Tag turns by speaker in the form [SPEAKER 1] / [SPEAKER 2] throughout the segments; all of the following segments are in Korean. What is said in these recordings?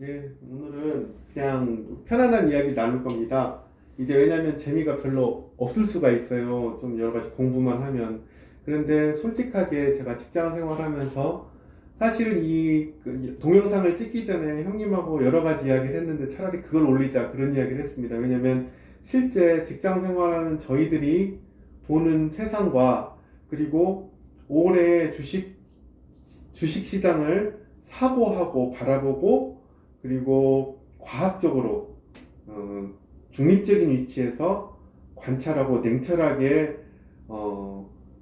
[SPEAKER 1] 예, 오늘은 그냥 편안한 이야기 나눌 겁니다. 이제 왜냐면 재미가 별로 없을 수가 있어요. 좀 여러 가지 공부만 하면. 그런데 솔직하게 제가 직장 생활하면서 사실은 이 동영상을 찍기 전에 형님하고 여러 가지 이야기를 했는데 차라리 그걸 올리자 그런 이야기를 했습니다. 왜냐면 실제 직장 생활하는 저희들이 보는 세상과 그리고 올해 주식 시장을 사고하고 바라보고 그리고 과학적으로 중립적인 위치에서 관찰하고 냉철하게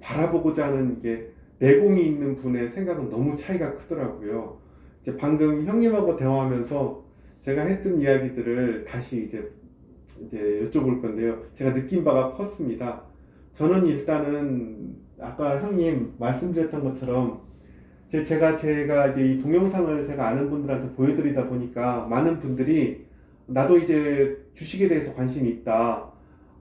[SPEAKER 1] 바라보고자 하는 이게 내공이 있는 분의 생각은 너무 차이가 크더라고요. 이제 방금 형님하고 대화하면서 제가 했던 이야기들을 다시 이제 여쭤볼 건데요. 제가 느낀 바가 컸습니다. 저는 일단은 아까 형님 말씀드렸던 것처럼 제가 이제 이 동영상을 제가 아는 분들한테 보여드리다 보니까 많은 분들이 나도 이제 주식에 대해서 관심이 있다.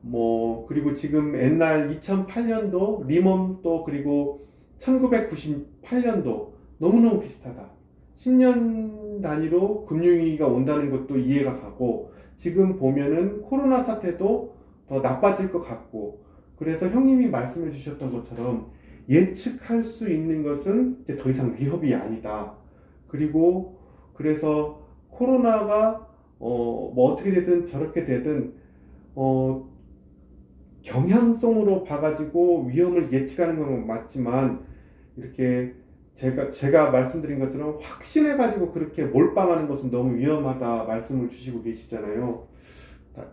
[SPEAKER 1] 뭐, 그리고 지금 옛날 2008년도, 리먼 또 그리고 1998년도 너무너무 비슷하다. 10년 단위로 금융위기가 온다는 것도 이해가 가고, 지금 보면은 코로나 사태도 더 나빠질 것 같고, 그래서 형님이 말씀해 주셨던 것처럼 예측할 수 있는 것은 이제 더 이상 위협이 아니다. 그리고 그래서 코로나가 뭐 어떻게 되든 저렇게 되든 어 경향성으로 봐가지고 위험을 예측하는 건 맞지만 이렇게 제가 말씀드린 것처럼 확신해가지고 그렇게 몰빵하는 것은 너무 위험하다 말씀을 주시고 계시잖아요.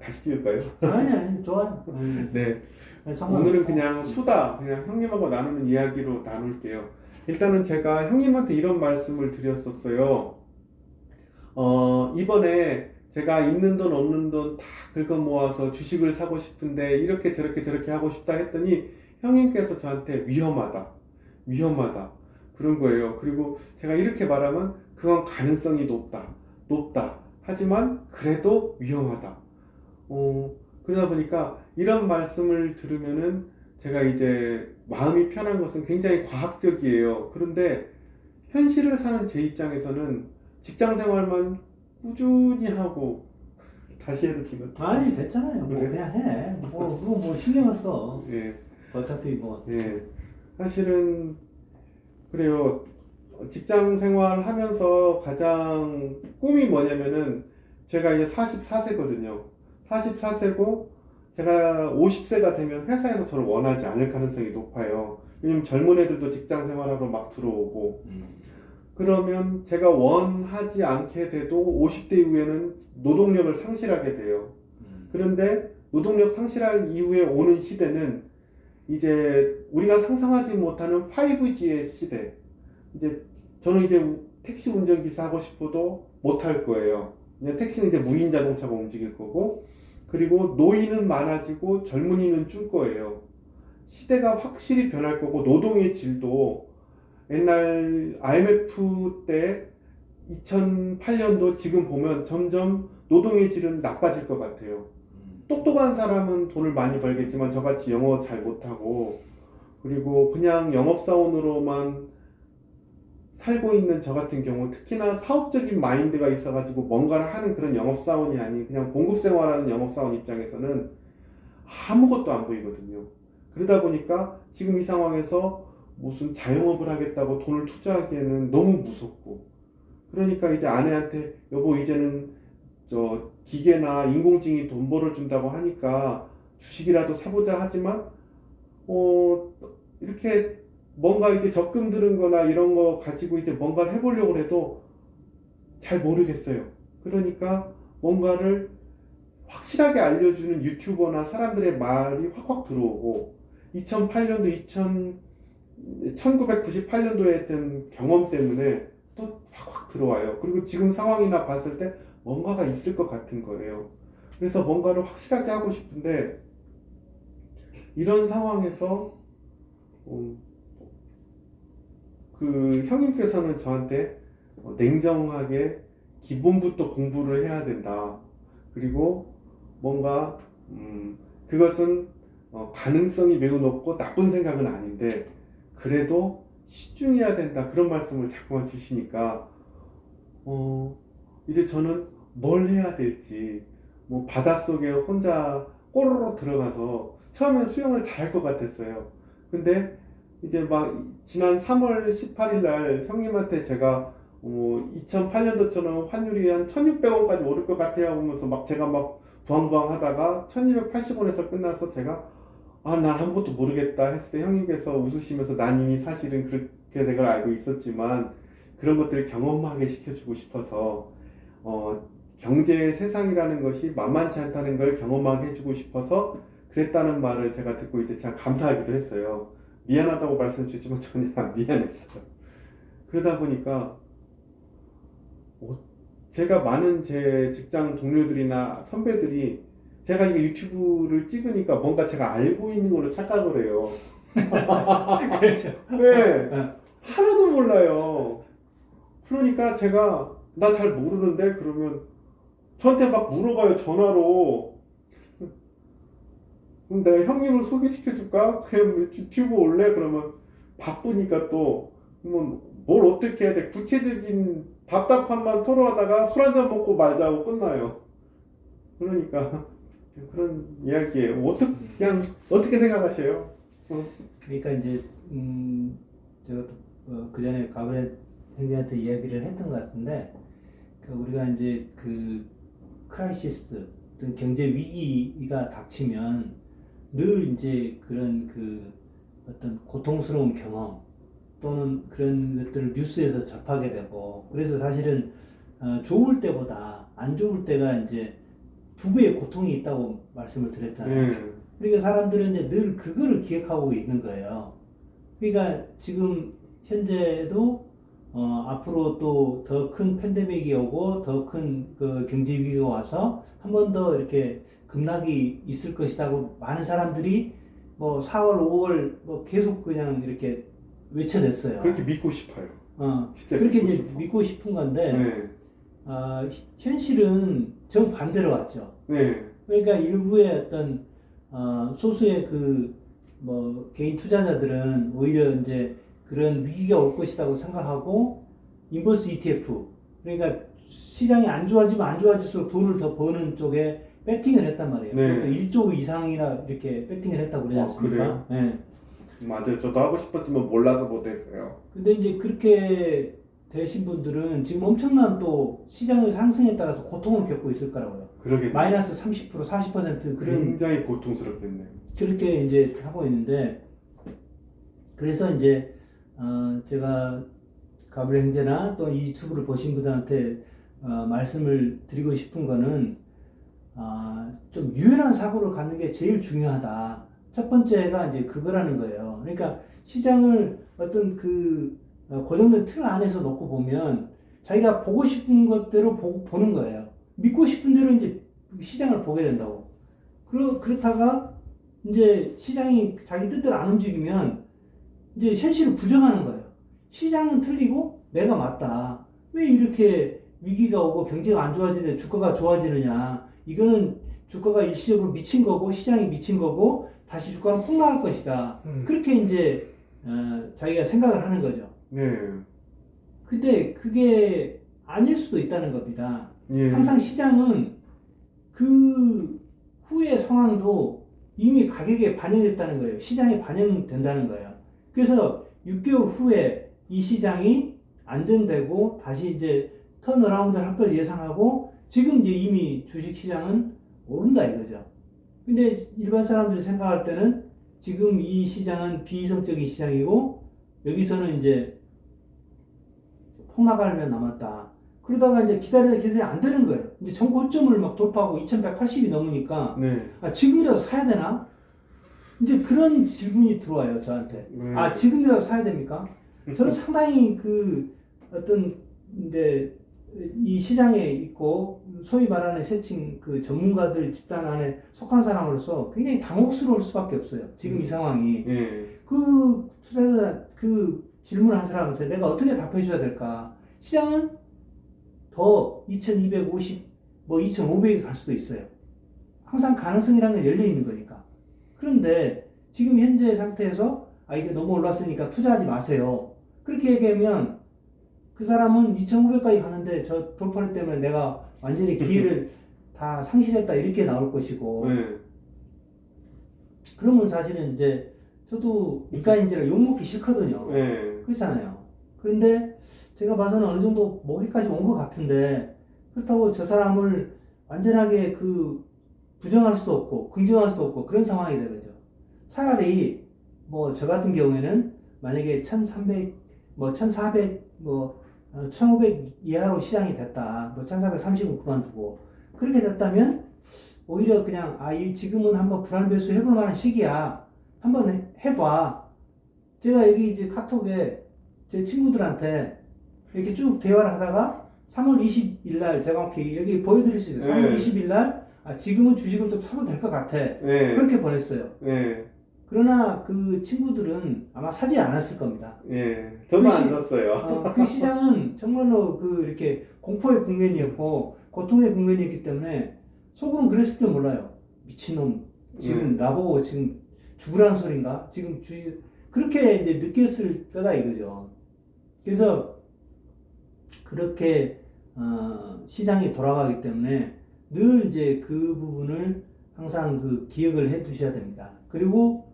[SPEAKER 1] 다시 찍을까요?
[SPEAKER 2] 아니, 좋아.
[SPEAKER 1] 네. 오늘은
[SPEAKER 2] 상관없고.
[SPEAKER 1] 그냥 수다, 그냥 형님하고 나누는 이야기로 나눌게요. 일단은 제가 형님한테 이런 말씀을 드렸었어요. 이번에 제가 있는 돈 없는 돈 다 긁어 모아서 주식을 사고 싶은데 이렇게 저렇게 하고 싶다 했더니 형님께서 저한테 위험하다 그런 거예요. 그리고 제가 이렇게 말하면 그건 가능성이 높다. 하지만 그래도 위험하다. 그러다 보니까 이런 말씀을 들으면은 제가 이제 마음이 편한 것은 굉장히 과학적이에요. 그런데 현실을 사는 제 입장에서는 직장 생활만 꾸준히 하고 다시 해도 기분
[SPEAKER 2] 아니, 괜찮아요. 뭐,
[SPEAKER 1] 그래?
[SPEAKER 2] 그냥 해. 그거 뭐 신경을 써.
[SPEAKER 1] 예,
[SPEAKER 2] 어차피 뭐.
[SPEAKER 1] 예. 사실은 그래요. 직장 생활 하면서 가장 꿈이 뭐냐면은 제가 이제 44세거든요. 44세고 제가 50세가 되면 회사에서 저를 원하지 않을 가능성이 높아요. 왜냐면 젊은 애들도 직장 생활하러 막 들어오고 그러면 제가 원하지 않게 돼도 50대 이후에는 노동력을 상실하게 돼요. 그런데 노동력 상실할 이후에 오는 시대는 이제 우리가 상상하지 못하는 5G의 시대. 저는 이제 택시 운전기사 하고 싶어도 못할 거예요. 이제 택시는 이제 무인 자동차가 움직일 거고, 그리고 노인은 많아지고 젊은이는 줄 거예요. 시대가 확실히 변할 거고, 노동의 질도 옛날 IMF 때 2008년도 지금 보면 점점 노동의 질은 나빠질 것 같아요. 똑똑한 사람은 돈을 많이 벌겠지만 저같이 영어 잘 못하고 그리고 그냥 영업사원으로만 살고 있는 저 같은 경우 특히나 사업적인 마인드가 있어가지고 뭔가를 하는 그런 영업사원이 아닌 그냥 봉급생활하는 영업사원 입장에서는 아무것도 안 보이거든요. 그러다 보니까 지금 이 상황에서 무슨 자영업을 하겠다고 돈을 투자하기에는 너무 무섭고 그러니까 이제 아내한테 여보 이제는 저 기계나 인공지능이 돈 벌어준다고 하니까 주식이라도 사보자 하지만 어 이렇게 뭔가 이제 적금 들은 거나 이런 거 가지고 이제 뭔가를 해보려고 해도 잘 모르겠어요. 그러니까 뭔가를 확실하게 알려주는 유튜버나 사람들의 말이 확확 들어오고 2008년도 1998년도에 했던 경험 때문에 또 확확 들어와요. 그리고 지금 상황이나 봤을 때 뭔가가 있을 것 같은 거예요. 그래서 뭔가를 확실하게 하고 싶은데 이런 상황에서 그 형님께서는 저한테 냉정하게 기본부터 공부를 해야 된다. 그리고 뭔가 그것은 가능성이 매우 높고 나쁜 생각은 아닌데 그래도 신중해야 된다. 그런 말씀을 자꾸만 주시니까 이제 저는 뭘 해야 될지, 뭐 바닷속에 혼자 꼬르륵 들어가서 처음엔 수영을 잘할 것 같았어요. 근데 이제 막 지난 3월 18일 날 형님한테 제가 2008년도처럼 환율이 한 1,600원까지 오를 것 같아요 하면서 막 제가 막 부항부항 하다가 1,280원에서 끝나서 제가 난 아무것도 모르겠다 했을 때 형님께서 웃으시면서 난 이미 사실은 그렇게 된 걸 알고 있었지만 그런 것들을 경험하게 시켜주고 싶어서 경제의 세상이라는 것이 만만치 않다는 걸 경험하게 해주고 싶어서 그랬다는 말을 제가 듣고 이제 참 감사하기도 했어요. 미안하다고 말씀드렸지만 전혀 안 미안했어요. 그러다 보니까 제가 많은 제 직장 동료들이나 선배들이 제가 이거 유튜브를 찍으니까 뭔가 제가 알고 있는 걸로 착각을 해요.
[SPEAKER 2] 그렇죠.
[SPEAKER 1] 왜?
[SPEAKER 2] 네.
[SPEAKER 1] 하나도 몰라요. 그러니까 제가 나 잘 모르는데 그러면 저한테 막 물어봐요, 전화로. 그럼 내가 형님을 소개시켜줄까? 그냥 유튜브 올래? 그러면 바쁘니까 또 그러면 뭘 어떻게 해야 돼? 구체적인 답답함만 토로하다가 술 한잔 먹고 말자고 끝나요. 그러니까 그런 이야기예요. 그냥 어떻게 생각하세요?
[SPEAKER 2] 그러니까 이제 제가 그 전에 가브리엘 형제한테 이야기를 했던 것 같은데 우리가 이제 그 크라이시스 어떤 경제 위기가 닥치면 늘 이제 그런 어떤 고통스러운 경험 또는 그런 것들을 뉴스에서 접하게 되고 그래서 사실은 좋을 때보다 안 좋을 때가 이제 2배의 고통이 있다고 말씀을 드렸잖아요. 그러니까 사람들은 이제 늘 그거를 기억하고 있는 거예요. 그러니까 지금 현재도 앞으로 또 더 큰 팬데믹이 오고 더 큰 그 경제 위기가 와서 한 번 더 이렇게 급락이 있을 것이라고 많은 사람들이 뭐 4월, 5월 뭐 계속 그냥 이렇게 외쳐냈어요.
[SPEAKER 1] 그렇게 믿고 싶어요. 진짜
[SPEAKER 2] 그렇게 이제 믿고 싶은 건데
[SPEAKER 1] 네.
[SPEAKER 2] 현실은 정반대로 왔죠.
[SPEAKER 1] 네.
[SPEAKER 2] 그러니까 일부의 어떤 소수의 뭐 개인 투자자들은 오히려 이제 그런 위기가 올 것이라고 생각하고 인버스 ETF 그러니까 시장이 안 좋아지면 안 좋아질수록 돈을 더 버는 쪽에 배팅을 했단 말이에요.
[SPEAKER 1] 네.
[SPEAKER 2] 그것도 1조 이상이나 이렇게 배팅을 했다고 그러지 않습니까?
[SPEAKER 1] 그래요?
[SPEAKER 2] 네.
[SPEAKER 1] 맞아요. 저도 하고 싶었지만 몰라서 못했어요.
[SPEAKER 2] 근데 이제 그렇게 되신 분들은 지금 엄청난 또 시장의 상승에 따라서 고통을 겪고 있을 거라고요.
[SPEAKER 1] 그러게
[SPEAKER 2] 마이너스 30%, 40% 그런
[SPEAKER 1] 굉장히 고통스럽겠네요.
[SPEAKER 2] 그렇게 이제 하고 있는데 그래서 이제 제가 가브리엘 형제나 또 이 유튜브를 보신 분들한테 말씀을 드리고 싶은 거는 좀 유연한 사고를 갖는 게 제일 중요하다. 첫 번째가 이제 그거라는 거예요. 그러니까 시장을 어떤 고정된 틀 안에서 놓고 보면 자기가 보고 싶은 것대로 보는 거예요. 믿고 싶은 대로 이제 시장을 보게 된다고. 그렇다가 이제 시장이 자기 뜻대로 안 움직이면 이제 현실을 부정하는 거예요. 시장은 틀리고 내가 맞다. 왜 이렇게 위기가 오고 경제가 안 좋아지는데 주가가 좋아지느냐. 이거는 주가가 일시적으로 미친 거고 시장이 미친 거고 다시 주가는 폭락할 것이다. 그렇게 이제 자기가 생각을 하는 거죠.
[SPEAKER 1] 네.
[SPEAKER 2] 근데 그게 아닐 수도 있다는 겁니다.
[SPEAKER 1] 예.
[SPEAKER 2] 항상 시장은 그 후의 상황도 이미 가격에 반영됐다는 거예요. 시장에 반영된다는 거예요. 그래서 6개월 후에 이 시장이 안정되고 다시 이제 턴어라운드를 할 걸 예상하고 지금 이제 이미 주식 시장은 오른다 이거죠. 근데 일반 사람들이 생각할 때는 지금 이 시장은 비이성적인 시장이고 여기서는 이제 폭락하면 남았다. 그러다가 이제 기다리다 안 되는 거예요. 이제 전고점을 막 돌파하고 2180이 넘으니까
[SPEAKER 1] 네.
[SPEAKER 2] 지금이라도 사야 되나? 이제 그런 질문이 들어와요 저한테. 지금이라도 사야 됩니까? 저는 상당히 어떤 이제 이 시장에 있고 소위 말하는 세칭 전문가들 집단 안에 속한 사람으로서 굉장히 당혹스러울 수밖에 없어요. 지금 이 상황이. 투자자 질문을 한 사람한테 내가 어떻게 답해 줘야 될까? 시장은 더 2250, 뭐 2500이 갈 수도 있어요. 항상 가능성이라는 건 열려 있는 거니까. 그런데 지금 현재 상태에서 이게 너무 올랐으니까 투자하지 마세요. 그렇게 얘기하면 그 사람은 2,500까지 가는데 저 돌파리 때문에 내가 완전히 기회를 다 상실했다 이렇게 나올 것이고
[SPEAKER 1] 네.
[SPEAKER 2] 그러면 사실은 이제 저도 인간인지라 욕먹기 싫거든요.
[SPEAKER 1] 네.
[SPEAKER 2] 그렇잖아요. 그런데 제가 봐서는 어느 정도 목에까지 온 것 같은데 그렇다고 저 사람을 완전하게 그 부정할 수도 없고 긍정할 수도 없고 그런 상황이 되거죠. 차라리 뭐 저 같은 경우에는 만약에 1,300, 뭐 1,400, 뭐 1,500 이하로 시장이 됐다. 뭐 1,430은 그만두고 그렇게 됐다면 오히려 그냥 이 지금은 한번 불안 배수 해볼 만한 시기야. 한번 해봐. 제가 여기 이제 카톡에 제 친구들한테 이렇게 쭉 대화를 하다가 3월 20일 날 제가 여기 보여드릴 수 있어요. 3월 20일 날 지금은 주식을 좀 사도 될 것 같아.
[SPEAKER 1] 네.
[SPEAKER 2] 그렇게 보냈어요.
[SPEAKER 1] 네.
[SPEAKER 2] 그러나 그 친구들은 아마 사지 않았을 겁니다.
[SPEAKER 1] 네. 저도 안 샀어요.
[SPEAKER 2] 그 시장은 정말로 그 이렇게 공포의 국면이었고 고통의 국면이었기 때문에 속으로는 그랬을지 몰라요. 미친놈. 지금 나보고 지금 죽으라는 소린가? 지금 그렇게 이제 느꼈을 때다 이거죠. 그래서 그렇게 시장이 돌아가기 때문에 늘 이제 그 부분을 항상 그 기억을 해 두셔야 됩니다. 그리고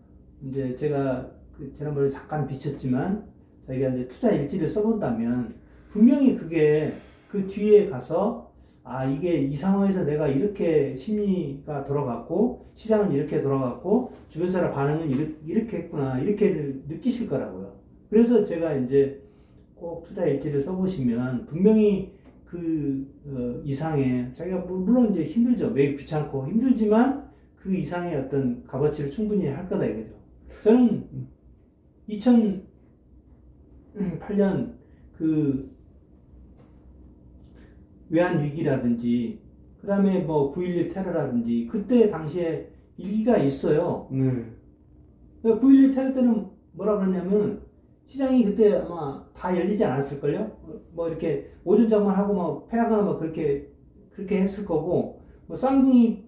[SPEAKER 2] 이제 제가 지난번에 잠깐 비쳤지만 자기가 이제 투자 일지를 써본다면 분명히 그게 그 뒤에 가서 이게 이 상황에서 내가 이렇게 심리가 돌아갔고 시장은 이렇게 돌아갔고 주변 사람 반응은 이렇게 했구나 이렇게 느끼실 거라고요. 그래서 제가 이제 꼭 투자 일지를 써보시면 분명히 그 이상의 자기가 물론 이제 힘들죠. 매일 귀찮고 힘들지만 그 이상의 어떤 값어치를 충분히 할 거다 이거죠. 저는 2008년 그 외환 위기라든지 그 다음에 뭐 9.11 테러라든지 그때 당시에 일기가 있어요. 9.11 테러 때는 뭐라 그러냐면 시장이 그때 아마 다 열리지 않았을걸요? 뭐 이렇게 오전장만 하고 막 패하거나 뭐 그렇게 했을 거고 뭐 쌍둥이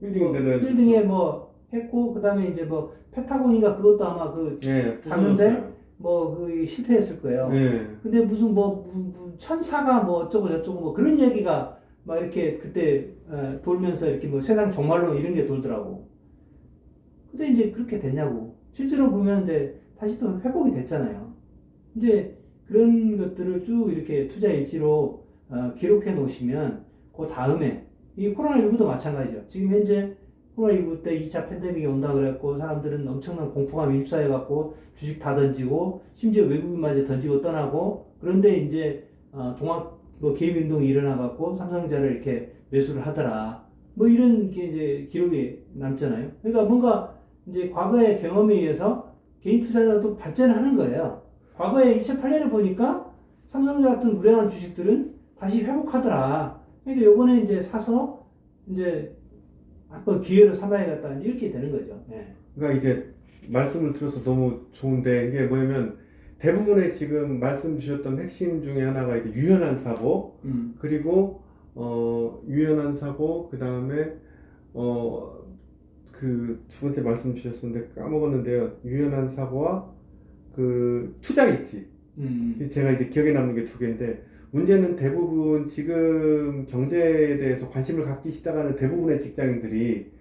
[SPEAKER 2] 빌딩에 뭐 했고 그 다음에 이제 뭐 페타곤인가 그것도 아마 갔는데 뭐 그 실패했을 거예요. 근데 무슨 천사가 뭐 어쩌고 저쩌고 뭐 그런 얘기가 막 이렇게 그때 돌면서 이렇게 뭐 세상 종말론 이런 게 돌더라고. 근데 이제 그렇게 됐냐고. 실제로 보면 이제 다시 또 회복이 됐잖아요. 이제 그런 것들을 쭉 이렇게 투자 일지로 기록해 놓으시면 그 다음에 이 코로나19도 마찬가지죠. 지금 현재 코로나19 때 2차 팬데믹이 온다 그랬고 사람들은 엄청난 공포감에 휩싸여갖고 주식 다 던지고 심지어 외국인마저 던지고 떠나고 그런데 이제 개입운동이 일어나갖고 삼성전자를 이렇게 매수를 하더라. 뭐 이런 게 이제 기록이 남잖아요. 그러니까 뭔가 이제 과거의 경험에 의해서 개인 투자자도 발전하는 거예요. 과거에 2008년에 보니까 삼성전자 같은 우량한 주식들은 다시 회복하더라. 그러니까 요번에 이제 사서 이제 한번 기회를 삼아야겠다 이렇게 되는 거죠. 네.
[SPEAKER 1] 그러니까 이제 말씀을 들어서 너무 좋은데 이게 뭐냐면 대부분의 지금 말씀 주셨던 핵심 중에 하나가 이제 유연한 사고 그리고 유연한 사고 그 다음에 그 두 번째 말씀 주셨는데 까먹었는데요. 유연한 사고와 그 투자 일지. 제가 이제 기억에 남는 게 두 개인데 문제는 대부분 지금 경제에 대해서 관심을 갖기 시작하는 대부분의 직장인들이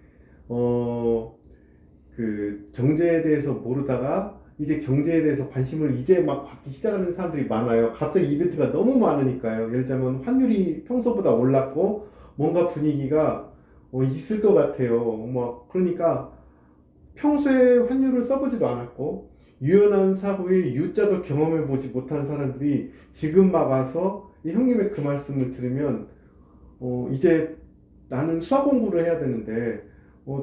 [SPEAKER 1] 그 경제에 대해서 모르다가 이제 경제에 대해서 관심을 이제 막 갖기 시작하는 사람들이 많아요. 갑자기 이벤트가 너무 많으니까요. 예를 들자면 환율이 평소보다 올랐고 뭔가 분위기가 있을 것 같아요. 뭐 그러니까 평소에 환율을 써보지도 않았고 유연한 사고의 U자도 경험해보지 못한 사람들이 지금 막 와서 이 형님의 그 말씀을 들으면 이제 나는 수학 공부를 해야 되는데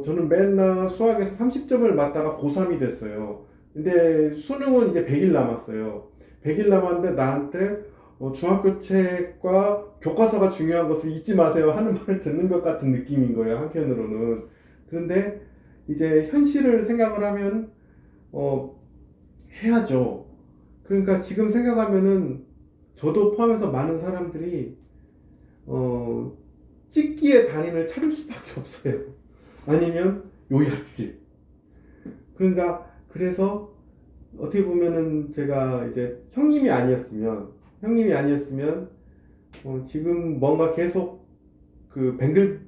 [SPEAKER 1] 저는 맨날 수학에서 30점을 맞다가 고3이 됐어요. 근데 수능은 이제 100일 남았어요. 100일 남았는데 나한테 중학교 책과 교과서가 중요한 것을 잊지 마세요 하는 말을 듣는 것 같은 느낌인 거예요. 한편으로는. 그런데 이제 현실을 생각을 하면 해야죠. 그러니까 지금 생각하면은 저도 포함해서 많은 사람들이 찍기의 단인을 찾을 수밖에 없어요. 아니면 요약집. 그러니까 그래서 어떻게 보면은 제가 이제 형님이 아니었으면 형님이 아니었으면 지금 뭔가 계속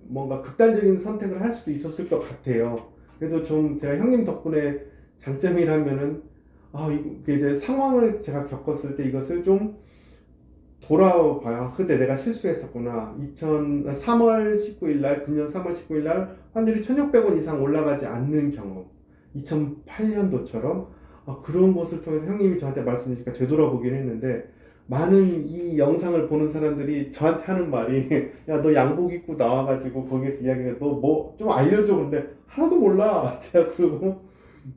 [SPEAKER 1] 뭔가 극단적인 선택을 할 수도 있었을 것 같아요. 그래도 좀 제가 형님 덕분에 장점이라면은 이게 이제 상황을 제가 겪었을 때 이것을 좀 돌아봐요. 그때 내가 실수했었구나. 3월 19일 날, 금년 3월 19일 날 환율이 1,600원 이상 올라가지 않는 경험. 2008년도처럼 그런 것을 통해서 형님이 저한테 말씀하시니까 되돌아보긴 했는데, 많은 이 영상을 보는 사람들이 저한테 하는 말이 야, 너 양복 입고 나와가지고 거기에서 이야기가 너 뭐 좀 알려줘. 근데 하나도 몰라. 제가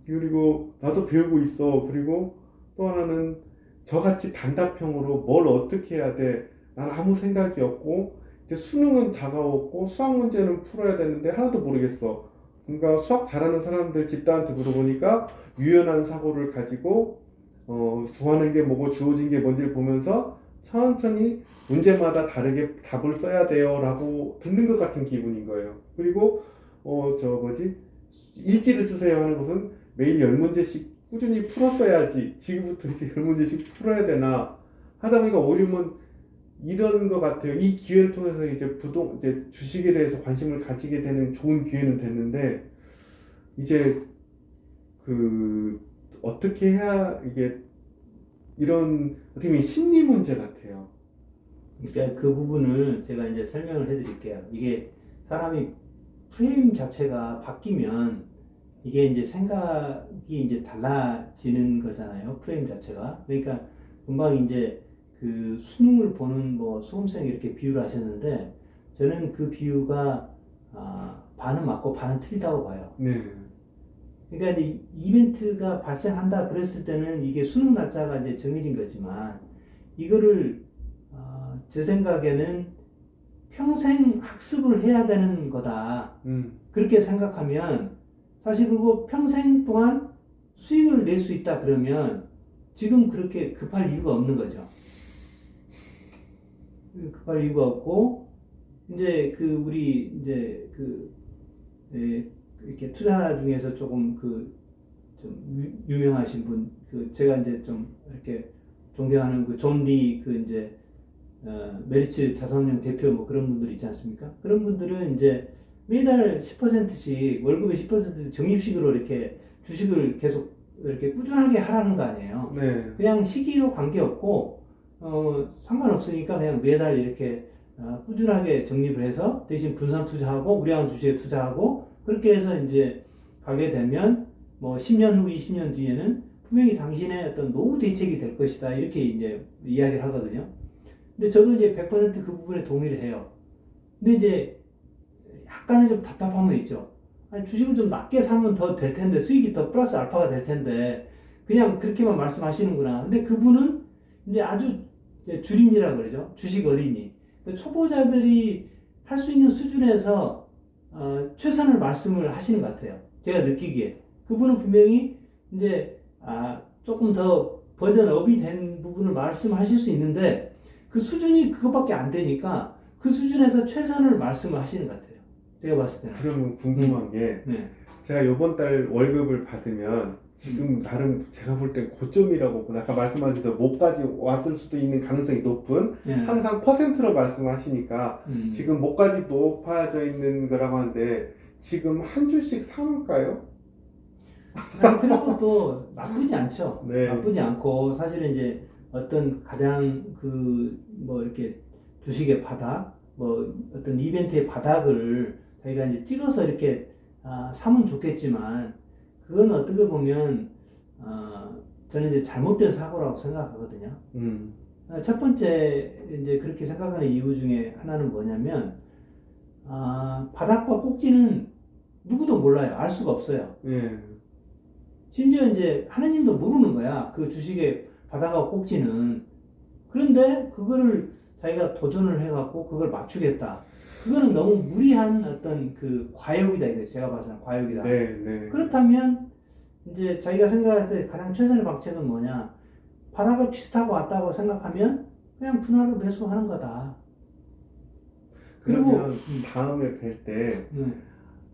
[SPEAKER 1] 그리고 나도 배우고 있어. 그리고 또 하나는 저같이 단답형으로 뭘 어떻게 해야 돼? 난 아무 생각이 없고 이제 수능은 다가왔고 수학 문제는 풀어야 되는데 하나도 모르겠어. 그러니까 수학 잘하는 사람들 집단한테 물어보니까 유연한 사고를 가지고 구하는 게 뭐고 주어진 게 뭔지를 보면서 천천히 문제마다 다르게 답을 써야 돼요라고 듣는 것 같은 기분인 거예요. 그리고 일지를 쓰세요 하는 것은 매일 10문제씩 꾸준히 풀었어야지 지금부터 이제 10문제씩 풀어야 되나 하다 보니까 오히려 이런 것 같아요. 이 기회를 통해서 이제 주식에 대해서 관심을 가지게 되는 좋은 기회는 됐는데 이제 어떻게 해야 이게 이런 어떻게 보면 심리 문제 같아요.
[SPEAKER 2] 그러니까 그 부분을 제가 이제 설명을 해드릴게요. 이게 사람이 프레임 자체가 바뀌면 이게 이제 생각이 이제 달라지는 거잖아요. 프레임 자체가. 그러니까 금방 이제 그 수능을 보는 뭐 수험생 이렇게 비유를 하셨는데 저는 그 비유가 반은 맞고 반은 틀리다고 봐요.
[SPEAKER 1] 네.
[SPEAKER 2] 그러니까 이제 이벤트가 발생한다 그랬을 때는 이게 수능 날짜가 이제 정해진 거지만 이거를 제 생각에는 평생 학습을 해야 되는 거다. 그렇게 생각하면 사실 그리고 평생 동안 수익을 낼 수 있다 그러면 지금 그렇게 급할 이유가 없는 거죠. 급할 이유가 없고 이제 우리 이제 이렇게 투자 중에서 조금 좀 유명하신 분 제가 이제 좀 이렇게 존경하는 존 리 이제 메리츠 자산운용 대표 뭐 그런 분들 있지 않습니까? 그런 분들은 이제 매달 10%씩 월급의 10% 적립식으로 이렇게 주식을 계속 이렇게 꾸준하게 하라는 거 아니에요.
[SPEAKER 1] 네.
[SPEAKER 2] 그냥 시기로 관계없고 상관없으니까 그냥 매달 이렇게 꾸준하게 적립을 해서 대신 분산 투자하고 우량한 주식에 투자하고 그렇게 해서 이제 가게 되면 뭐 10년 후 20년 뒤에는 분명히 당신의 어떤 노후 대책이 될 것이다 이렇게 이제 이야기를 하거든요. 근데 저도 이제 100% 그 부분에 동의를 해요. 근데 이제 약간의 좀 답답함은 있죠. 아니, 주식을 좀 낮게 사면 더 될 텐데, 수익이 더 플러스 알파가 될 텐데, 그냥 그렇게만 말씀하시는구나. 근데 그분은 이제 아주 이제 주린이라고 그러죠. 주식 어린이. 초보자들이 할 수 있는 수준에서 최선을 말씀을 하시는 것 같아요. 제가 느끼기에. 그분은 분명히 이제 조금 더 버전업이 된 부분을 말씀하실 수 있는데, 그 수준이 그것밖에 안 되니까 그 수준에서 최선을 말씀을 하시는 것 같아요. 제가 봤을 때는.
[SPEAKER 1] 그러면 궁금한 게
[SPEAKER 2] 네.
[SPEAKER 1] 제가 이번 달 월급을 받으면 지금 나름 제가 볼 땐 고점이라고 아까 말씀하신 대로 목까지 왔을 수도 있는 가능성이 높은
[SPEAKER 2] 네.
[SPEAKER 1] 항상 퍼센트로 말씀하시니까 지금 목까지 높아져 있는 거라고 하는데 지금 한 주씩 사볼까요?
[SPEAKER 2] 아니, 그리고 또 나쁘지 않죠.
[SPEAKER 1] 네.
[SPEAKER 2] 나쁘지 않고 사실은 이제 어떤 가장 뭐 이렇게 주식의 바닥, 뭐 어떤 이벤트의 바닥을 저희가 이제 찍어서 이렇게 사면 좋겠지만 그건 어떻게 보면 저는 이제 잘못된 사고라고 생각하거든요. 첫 번째 이제 그렇게 생각하는 이유 중에 하나는 뭐냐면 바닥과 꼭지는 누구도 몰라요. 알 수가 없어요.
[SPEAKER 1] 네.
[SPEAKER 2] 심지어 이제 하나님도 모르는 거야. 그 주식의 바닥과 꼭지는. 그런데 그거를 자기가 도전을 해갖고 그걸 맞추겠다. 그거는 너무 무리한 어떤 과욕이다. 이거 제가 봐서는 과욕이다.
[SPEAKER 1] 네, 네.
[SPEAKER 2] 그렇다면 이제 자기가 생각했을 때 가장 최선의 방책은 뭐냐? 바닥을 비슷하고 왔다고 생각하면 그냥 분할로 매수하는 거다.
[SPEAKER 1] 그러면 다음에 뵐 때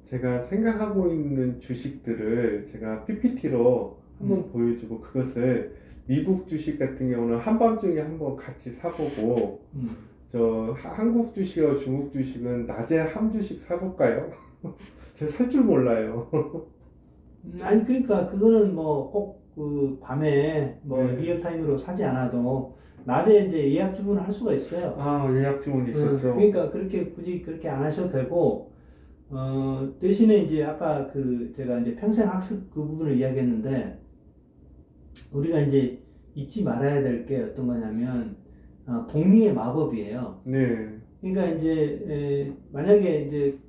[SPEAKER 1] 제가 생각하고 있는 주식들을 제가 PPT로 한번 보여주고 그것을 미국 주식 같은 경우는 한밤중에 한번 같이 사보고 저 한국 주식하고 중국 주식은 낮에 한 주씩 사볼까요? 제가 살 줄 몰라요.
[SPEAKER 2] 아니 그러니까 그거는 뭐 꼭 그 밤에 뭐
[SPEAKER 1] 네.
[SPEAKER 2] 리얼타임으로 사지 않아도 낮에 이제 예약 주문을 할 수가 있어요.
[SPEAKER 1] 아, 예약 주문 있었죠.
[SPEAKER 2] 그러니까 그렇게 굳이 그렇게 안 하셔도 되고 대신에 이제 아까 그 제가 이제 평생 학습 그 부분을 이야기했는데 우리가 이제 잊지 말아야 될 게 어떤 거냐면 복리의 마법이에요.
[SPEAKER 1] 네.
[SPEAKER 2] 그러니까 이제 만약에 이제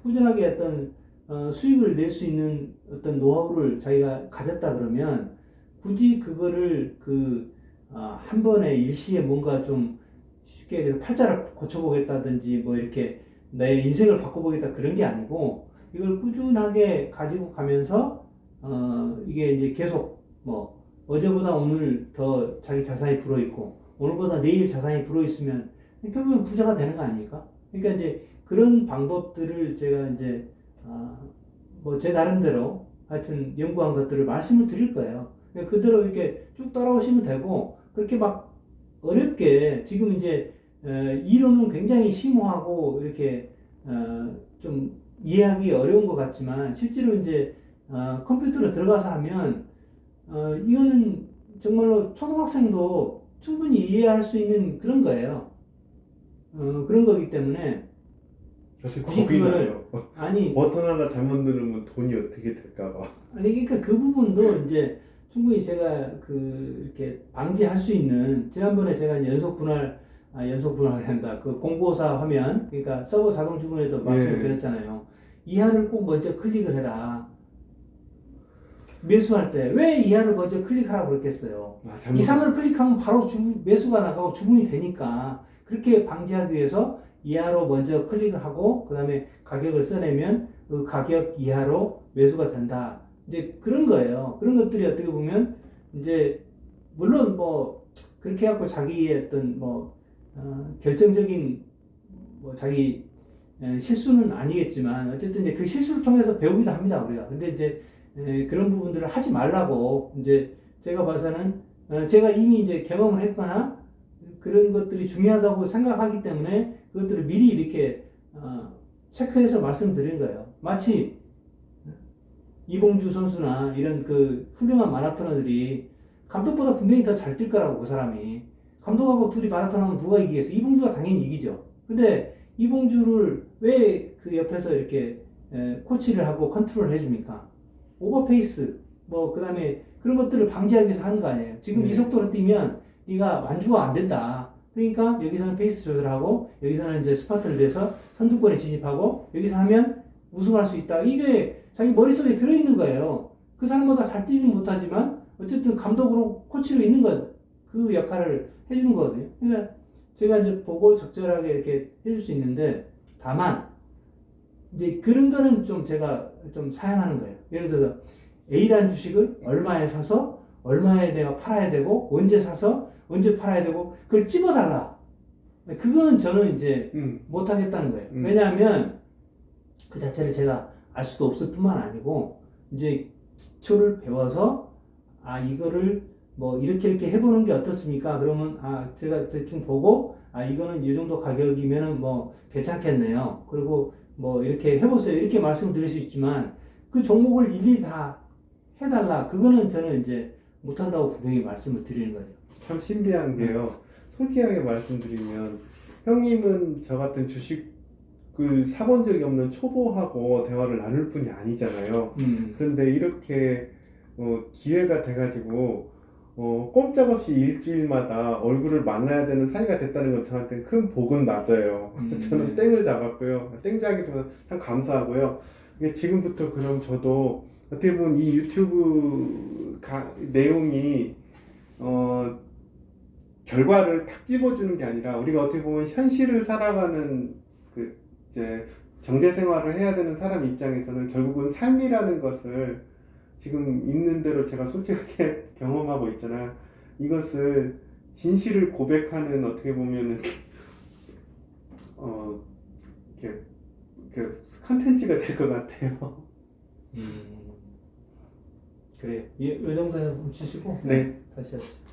[SPEAKER 2] 꾸준하게 어떤 수익을 낼 수 있는 어떤 노하우를 자기가 가졌다 그러면 굳이 그거를 한 번에 일시에 뭔가 좀 쉽게 그래서 팔자를 고쳐보겠다든지 뭐 이렇게 내 인생을 바꿔보겠다 그런 게 아니고 이걸 꾸준하게 가지고 가면서 이게 이제 계속 뭐 어제보다 오늘 더 자기 자산이 불어 있고 오늘보다 내일 자산이 불어 있으면 결국은 부자가 되는 거 아닙니까? 그러니까 이제 그런 방법들을 제가 이제 뭐 제 나름대로 하여튼 연구한 것들을 말씀을 드릴 거예요. 그러니까 그대로 이렇게 쭉 따라오시면 되고 그렇게 막 어렵게 지금 이제 이론은 굉장히 심오하고 이렇게 좀 이해하기 어려운 것 같지만 실제로 이제 컴퓨터로 들어가서 하면 이거는 정말로 초등학생도 충분히 이해할 수 있는 그런 거예요. 그런 거기 때문에
[SPEAKER 1] 사실
[SPEAKER 2] 굳이
[SPEAKER 1] 겁이
[SPEAKER 2] 그거를
[SPEAKER 1] 나요.
[SPEAKER 2] 아니
[SPEAKER 1] 버튼 하나 잘못 누르면 돈이 어떻게 될까봐.
[SPEAKER 2] 그러니까 그 부분도 이제 충분히 제가 이렇게 방지할 수 있는 지난번에 제가 이제 연속 분할 한다 그 공고사 화면 그러니까 서버 자동 주문에도 말씀을
[SPEAKER 1] 네.
[SPEAKER 2] 드렸잖아요. 이하를 꼭 먼저 클릭을 해라. 매수할 때 왜 이하를 먼저 클릭하라고 그랬겠어요.
[SPEAKER 1] 아,
[SPEAKER 2] 2, 3을 클릭하면 바로 매수가 나가고 주문이 되니까 그렇게 방지하기 위해서 이하로 먼저 클릭을 하고 그 다음에 가격을 써내면 그 가격 이하로 매수가 된다. 이제 그런 거예요. 그런 것들이 어떻게 보면 이제 물론 뭐 그렇게 해갖고 자기의 어떤 뭐 결정적인 뭐 자기 실수는 아니겠지만 어쨌든 이제 그 실수를 통해서 배우기도 합니다 우리가. 근데 이제 그런 부분들을 하지 말라고 이제 제가 봐서는 제가 이미 이제 경험을 했거나 그런 것들이 중요하다고 생각하기 때문에 그것들을 미리 이렇게 체크해서 말씀드린 거예요. 마치 이봉주 선수나 이런 그 훌륭한 마라토너들이 감독보다 분명히 더 잘 뛸 거라고 그 사람이 감독하고 둘이 마라톤 하면 누가 이기겠어? 이봉주가 당연히 이기죠. 근데 이봉주를 왜 그 옆에서 이렇게 코치를 하고 컨트롤을 해줍니까? 오버페이스 뭐 그다음에 그런 것들을 방지하기 위해서 하는 거 아니에요. 지금 이 속도로 뛰면 네가 완주가 안 된다. 그러니까 여기서는 페이스 조절하고 여기서는 이제 스파트를 내서 선두권에 진입하고 여기서 하면 우승할 수 있다. 이게 자기 머릿속에 들어있는 거예요. 그 사람보다 잘 뛰지는 못하지만 어쨌든 감독으로 코치로 있는 것, 그 역할을 해주는 거거든요. 그러니까 제가 이제 보고 적절하게 이렇게 해줄 수 있는데 다만 이제 그런 거는 좀 제가 좀 사양하는 거예요. 예를 들어서 A라는 주식을 얼마에 사서 얼마에 내가 팔아야 되고 언제 사서 언제 팔아야 되고 그걸 찝어달라. 그거는 저는 이제 못하겠다는 거예요. 왜냐하면 그 자체를 제가 알 수도 없을 뿐만 아니고 이제 기초를 배워서 이거를 뭐 이렇게 해보는 게 어떻습니까? 그러면 제가 대충 보고 이거는 이 정도 가격이면은 뭐 괜찮겠네요. 그리고 뭐 이렇게 해보세요. 이렇게 말씀을 드릴 수 있지만 그 종목을 일일이 다 해달라. 그거는 저는 이제 못한다고 분명히 말씀을 드리는 거예요.
[SPEAKER 1] 참 신기한 게요. 솔직하게 말씀드리면 형님은 저 같은 주식을 사본 적이 없는 초보하고 대화를 나눌 분이 아니잖아요. 그런데 이렇게 기회가 돼가지고 꼼짝없이 일주일마다 얼굴을 만나야 되는 사이가 됐다는 건 저한테 큰 복은 맞아요. 저는 땡을 잡았고요. 땡잡기도 참 감사하고요. 이게 지금부터 그럼 저도 어떻게 보면 이 유튜브 내용이 결과를 탁 집어주는 게 아니라 우리가 어떻게 보면 현실을 살아가는 그 이제 경제 생활을 해야 되는 사람 입장에서는 결국은 삶이라는 것을 지금 있는 대로 제가 솔직하게 경험하고 있잖아요. 이것을 진실을 고백하는 어떻게 보면은 이렇게 컨텐츠가 될 것 같아요.
[SPEAKER 2] 그래요. 이 정도에서 멈추시고
[SPEAKER 1] 네.
[SPEAKER 2] 것이었습니다.